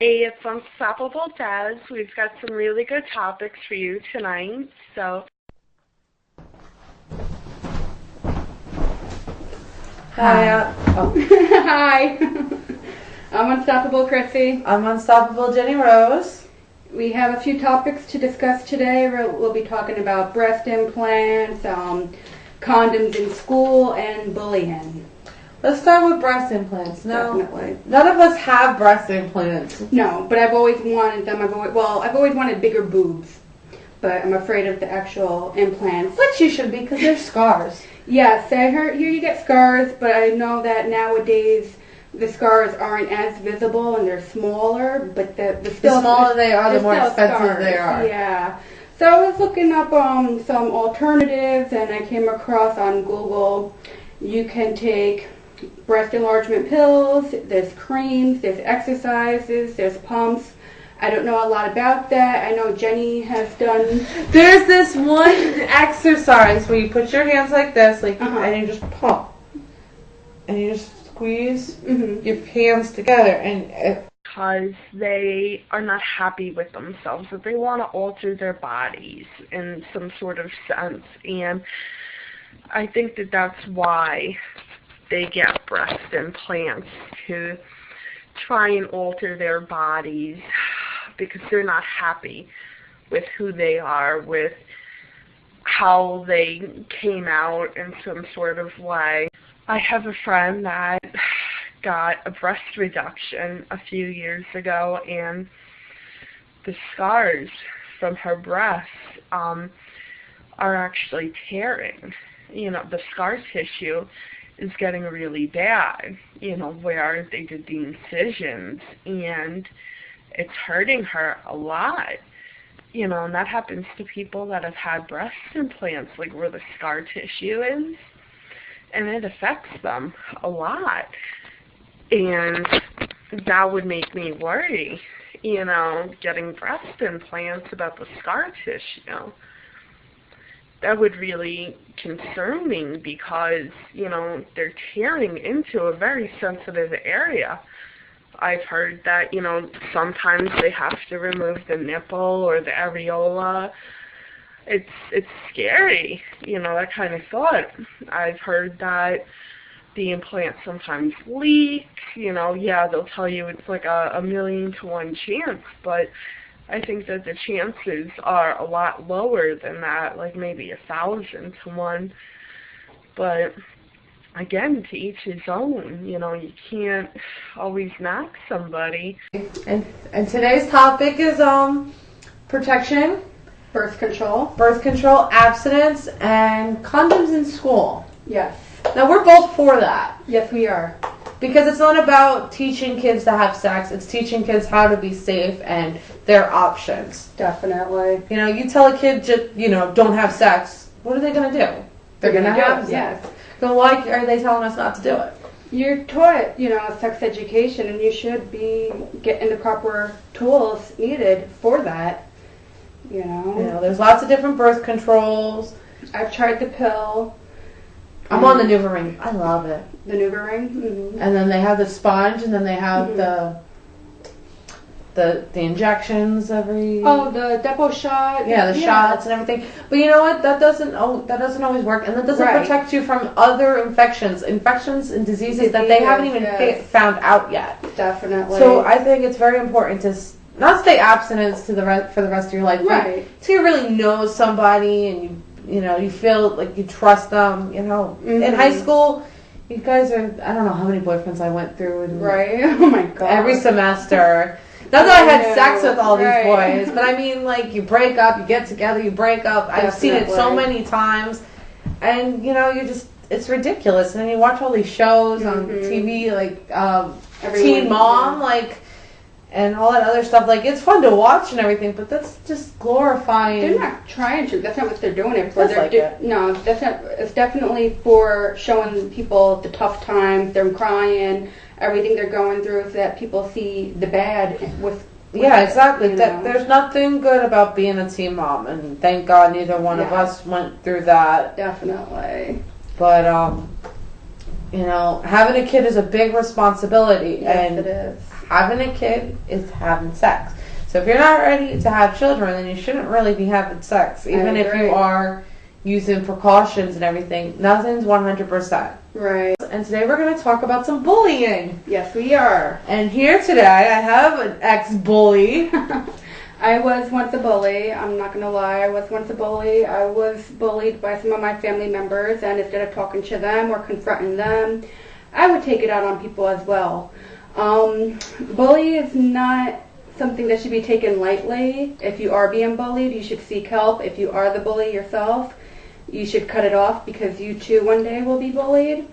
Hey, it's Unstoppable Jazz. We've got some really good topics for you tonight. So, Hi. Hi. I'm Unstoppable Chrissy. I'm Unstoppable Jenny Rose. We have a few topics to discuss today. We'll be talking about breast implants, condoms in school, and bullying. Let's start with breast implants. No, Definitely. none of us have breast implants. No, but I've always wanted them. I've always wanted bigger boobs, but I'm afraid of the actual implants. Which you should be, because they're scars. Yes, I hear you get scars, but I know that nowadays the scars aren't as visible and they're smaller, but the smaller they are, the more expensive scars. they are. Yeah. So I was looking up some alternatives, and I came across on Google, you can take breast enlargement pills, there's creams, there's exercises, there's pumps. I don't know a lot about that. I know Jenny has done. There's this one exercise where you put your hands like this, and you just pump, and you just squeeze your hands together, and because they are not happy with themselves, that they want to alter their bodies in some sort of sense, and I think that that's why they get breast implants, to try and alter their bodies, because they're not happy with who they are, with how they came out in some sort of way. I have a friend that got a breast reduction a few years ago, and the scars from her breasts are actually tearing. You know, the scar tissue is getting really bad, where they did the incisions, and it's hurting her a lot. And that happens to people that have had breast implants, like where the scar tissue is, and it affects them a lot. And that would make me worry, getting breast implants, about the scar tissue. That would really concern me, because, they're tearing into a very sensitive area. I've heard that, sometimes they have to remove the nipple or the areola. It's scary, that kind of thought. I've heard that the implants sometimes leak, they'll tell you it's like a 1,000,000 to 1 chance, but I think that the chances are a lot lower than that, like maybe 1,000 to 1. But again, to each his own. You can't always knock somebody. And today's topic is protection, Birth control. abstinence, and condoms in school. Yes. Now, we're both for that. Yes, we are. Because it's not about teaching kids to have sex. It's teaching kids how to be safe and their options. Definitely. You tell a kid, don't have sex. What are they going to do? They're going to have sex. Yes. So why are they telling us not to do it? You're taught, sex education, and you should be getting the proper tools needed for that. There's lots of different birth controls. I've tried the pill. I'm on the NuvaRing. I love it. The NuvaRing? Mm-hmm. And then they have the sponge, and then they have the injections every... Oh, the Depo shot. Yeah, the shots and everything. But you know what? That doesn't always work, and that doesn't protect you from other infections and diseases that they haven't even found out yet. Definitely. So I think it's very important to not stay abstinent for the rest of your life. Right. So you really know somebody, and you feel like you trust them. In high school, you guys are... I don't know how many boyfriends I went through. Right. Oh my God. Every semester. Not that I had sex with all these boys, but I mean, like, you break up, you get together, you break up. Definitely. I've seen it so many times, and it's ridiculous. And then you watch all these shows on TV, like Teen Mom, and all that other stuff. Like, it's fun to watch and everything, but that's just glorifying. They're not trying to. That's not what they're doing it for. No, that's not. It's definitely for showing people the tough times, them crying, everything they're going through, so that people see the bad with yeah, exactly. There's nothing good about being a teen mom, and thank God neither one of us went through that. Definitely. But having a kid is a big responsibility. Yes, and it is. having a kid is having sex. So if you're not ready to have children, then you shouldn't really be having sex. Even if you are using precautions and everything, nothing's 100%. Right. And today we're going to talk about some bullying. Yes, we are. And here today I have an ex-bully. I was once a bully. I'm not going to lie. I was once a bully. I was bullied by some of my family members, and instead of talking to them or confronting them, I would take it out on people as well. Bully is not something that should be taken lightly. If you are being bullied, you should seek help. If you are the bully yourself, you should cut it off, because you too one day will be bullied.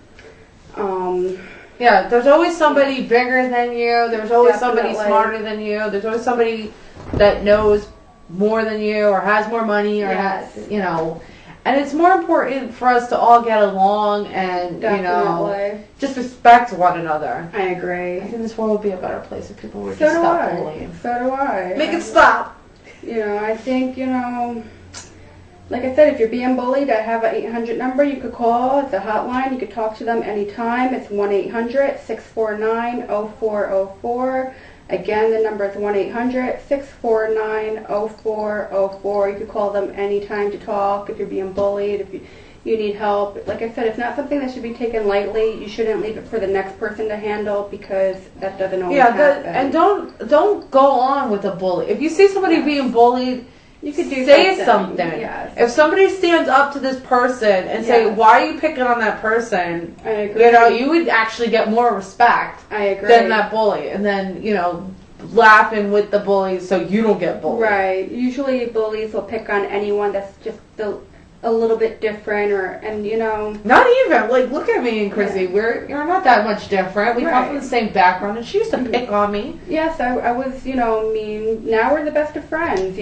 Yeah, there's always somebody bigger than you. There's always somebody Definitely. smarter than you. There's always somebody that knows more than you or has more money or Yes. has, you know. And it's more important for us to all get along and, you know, Definitely. just respect one another. I agree. I think this world would be a better place if people would So just do stop I. bullying. So do I. Make it stop. You know, I think, you know, like I said, if you're being bullied, I have an 800 number you could call. It's a hotline. You could talk to them anytime. It's 1-800-649-0404. Again, the number is 1-800-649-0404. You could call them anytime to talk if you're being bullied, if you need help. Like I said, it's not something that should be taken lightly. You shouldn't leave it for the next person to handle, because that doesn't always happen. And don't go on with a bully. If you see somebody being bullied, you could do say something. Yes. If somebody stands up to this person and say, Yes. why are you picking on that person? I agree. You know, you would actually get more respect I agree. than that bully. And then, you know, laughing with the bullies so you don't get bullied. Right. Usually bullies will pick on anyone that's just a little bit different, and you know. Not even. Like, look at me and Chrissy. You're not that much different. We come Right. from the same background, and she used to pick on me. Yes, I was, you know, mean. Now we're the best of friends.